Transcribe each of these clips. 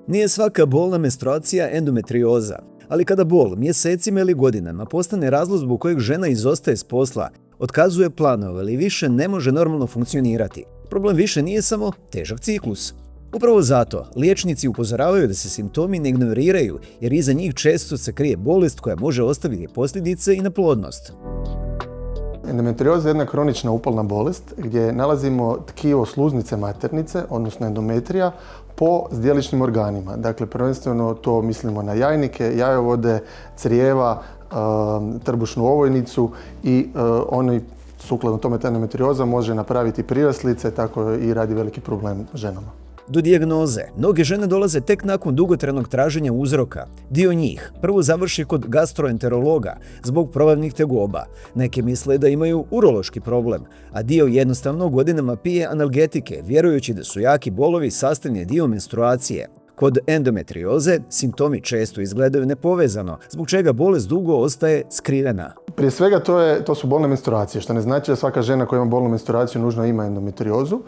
Nije svaka bolna menstruacija endometrioza, ali kada bol mjesecima ili godinama postane razlog zbog kojeg žena izostaje s posla, otkazuje planove ili više ne može normalno funkcionirati, problem više nije samo težak ciklus. Upravo zato liječnici upozoravaju da se simptomi ne ignoriraju jer iza njih često se krije bolest koja može ostaviti posljedice i na plodnost. Endometrioza je jedna kronična upalna bolest gdje nalazimo tkivo sluznice maternice, odnosno endometrija, po zdjeličnim organima. Dakle, prvenstveno to mislimo na jajnike, jajovode, crijeva, trbušnu ovojnicu i oni, sukladno tome ta endometrioza može napraviti priraslice, tako i radi veliki problem ženama. Do dijagnoze mnoge žene dolaze tek nakon dugotrajnog traženja uzroka. Dio njih prvo završi kod gastroenterologa zbog probavnih tegoba. Neke misle da imaju urološki problem, a dio jednostavno godinama pije analgetike, vjerujući da su jaki bolovi sastavni dio menstruacije. Kod endometrioze simptomi često izgledaju nepovezano, zbog čega bolest dugo ostaje skrivena. Prije svega to su bolne menstruacije, što ne znači da svaka žena koja ima bolnu menstruaciju nužno ima endometriozu,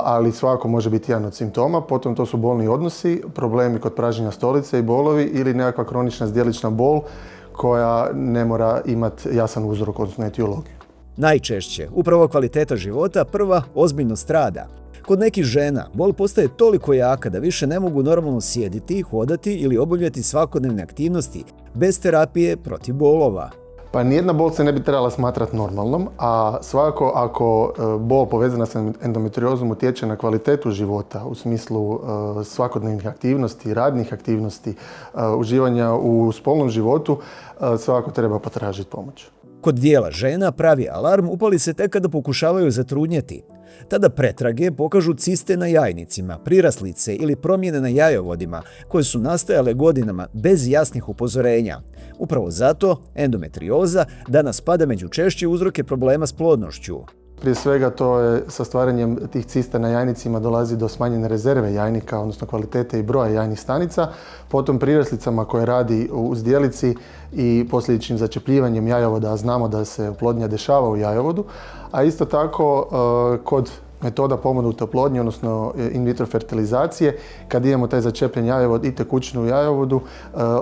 ali svako može biti jedan od simptoma. Potom to su bolni odnosi, problemi kod pražnjenja stolice i bolovi ili nekakva kronična zdjelična bol koja ne mora imati jasan uzrok, odnosno etiologiju. Najčešće, upravo kvaliteta života prva ozbiljno strada. Kod nekih žena bol postaje toliko jaka da više ne mogu normalno sjediti, hodati ili obavljati svakodnevne aktivnosti bez terapije protiv bolova. Pa nijedna bol se ne bi trebala smatrati normalnom, a svakako ako bol povezana s endometriozom utječe na kvalitetu života u smislu svakodnevnih aktivnosti, radnih aktivnosti, uživanja u spolnom životu, svakako treba potražiti pomoć. Kod dijela žena pravi alarm upali se tek kada pokušavaju zatrudnjeti. Tada pretrage pokažu ciste na jajnicima, priraslice ili promjene na jajovodima koje su nastajale godinama bez jasnih upozorenja. Upravo zato endometrioza danas spada među češće uzroke problema s plodnošću. Prije svega to je sa stvaranjem tih cista na jajnicima dolazi do smanjene rezerve jajnika, odnosno kvalitete i broja jajnih stanica, potom priraslicama koje radi u zdjelici i posljedičnim začepljivanjem jajovoda, a znamo da se oplodnja dešava u jajovodu, a isto tako kod metoda pomognute oplodnje, odnosno in vitro fertilizacije, kad imamo taj začepljen jajovod i tekućinu u jajovodu,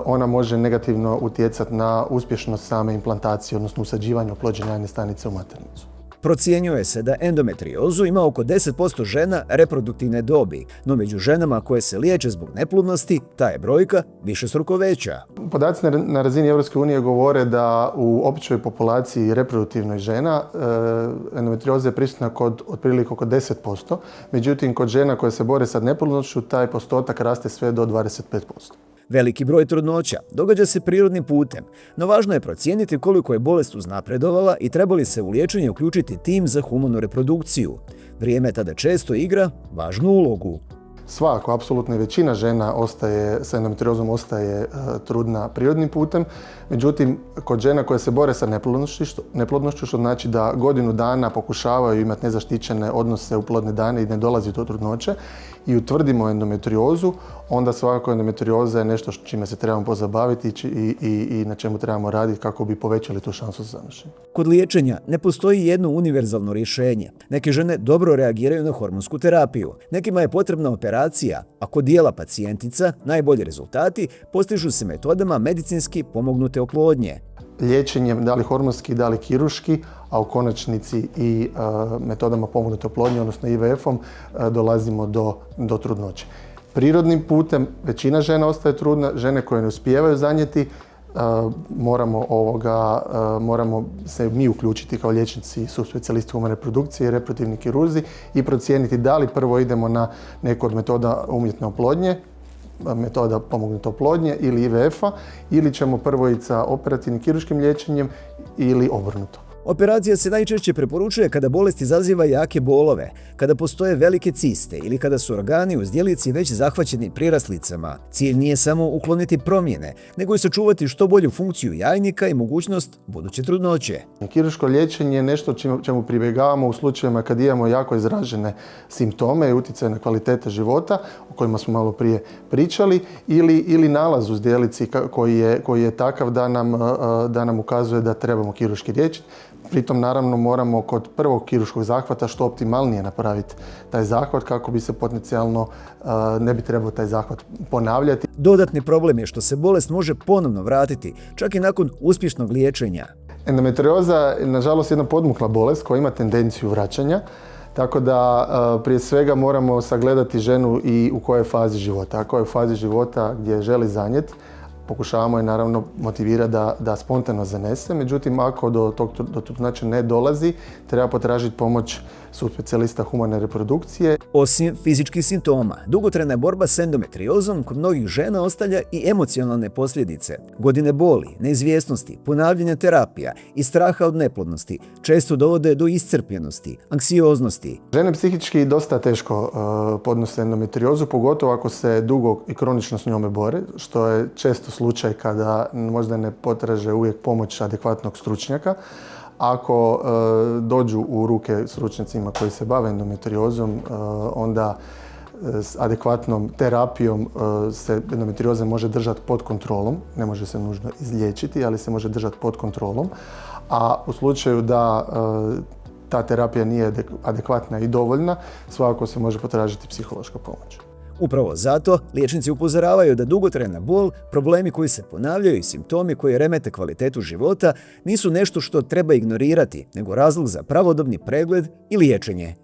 ona može negativno utjecati na uspješnost same implantacije, odnosno usađivanja oplođene jajne stanice u maternicu. Procjenjuje se da endometriozu ima oko 10% žena reproduktivne dobi, no među ženama koje se liječe zbog neplodnosti, ta je brojka višestruko veća. Podaci na razini EU govore da u općoj populaciji reproduktivnoj žena endometrioza je prisutna otprilike oko 10%, međutim kod žena koje se bore sa neplodnošću taj postotak raste sve do 25%. Veliki broj trudnoća događa se prirodnim putem, no važno je procijeniti koliko je bolest uznapredovala i treba li se u liječenje uključiti tim za humanu reprodukciju. Vrijeme tada često igra važnu ulogu. Svako, apsolutno većina žena sa endometriozom ostaje trudna prirodnim putem, međutim kod žena koje se bore sa neplodnošću, što znači da godinu dana pokušavaju imati nezaštićene odnose u plodne dane i ne dolazi do trudnoće i utvrdimo endometriozu, onda svakako endometrioza je nešto čime se trebamo pozabaviti i na čemu trebamo raditi kako bi povećali tu šansu za zanošenje. Kod liječenja ne postoji jedno univerzalno rješenje. Neke žene dobro reagiraju na hormonsku terapiju, nekima je potrebna operacija, a kod dijela pacijentica najbolji rezultati postižu se metodama medicinski pomognute oplodnje. Liječenjem, da li hormonski, da li kirurški, a u konačnici i metodama pomognute oplodnje, odnosno IVF-om, dolazimo do trudnoće. Prirodnim putem većina žena ostaje trudna, žene koje ne uspijevaju zanijeti, moramo se mi uključiti kao liječnici, subspecijalisti humane reprodukcije i reproduktivni kirurzi i procijeniti da li prvo idemo na neku od metoda umjetne oplodnje, metoda pomognute oplodnje ili IVF-a, ili ćemo prvo ići sa operativnim kirurškim liječenjem ili obrnuto. Operacija se najčešće preporučuje kada bolest izaziva jake bolove, kada postoje velike ciste ili kada su organi u zdjelici već zahvaćeni priraslicama. Cilj nije samo ukloniti promjene, nego i sačuvati što bolju funkciju jajnika i mogućnost buduće trudnoće. Kirurško liječenje je nešto čemu pribjegavamo u slučajevima kad imamo jako izražene simptome i utjecaj na kvalitete života, o kojima smo malo prije pričali, ili nalaz u zdjelici koji je takav da nam ukazuje da trebamo kirurški liječiti. Pritom naravno moramo kod prvog kirurškog zahvata što optimalnije napraviti taj zahvat kako bi se potencijalno ne bi trebao taj zahvat ponavljati. Dodatni problem je što se bolest može ponovno vratiti, čak i nakon uspješnog liječenja. Endometrioza je nažalost jedna podmukla bolest koja ima tendenciju vraćanja, tako da prije svega moramo sagledati ženu i u kojoj fazi života. Ako je u fazi života gdje želi zanijeti, pokušavamo je naravno motivirati da spontano zanese, međutim ako do tog znači ne dolazi, treba potražiti pomoć subspecijalista humane reprodukcije. Osim fizičkih simptoma, dugotrajna borba s endometriozom kod mnogih žena ostavlja i emocionalne posljedice. Godine boli, neizvjesnosti, ponavljanja terapija i straha od neplodnosti često dovode do iscrpljenosti, anksioznosti. Žene psihički dosta teško podnose endometriozu, pogotovo ako se dugo i kronično s njome bore, što je često slučaj kada možda ne potraže uvijek pomoć adekvatnog stručnjaka. Ako dođu u ruke stručnjacima koji se bave endometriozom, onda s adekvatnom terapijom se endometrioza može držati pod kontrolom. Ne može se nužno izliječiti, ali se može držati pod kontrolom. A u slučaju da ta terapija nije adekvatna i dovoljna, svakako se može potražiti psihološka pomoć. Upravo zato liječnici upozoravaju da dugotrajna bol, problemi koji se ponavljaju i simptomi koji remete kvalitetu života nisu nešto što treba ignorirati, nego razlog za pravodobni pregled i liječenje.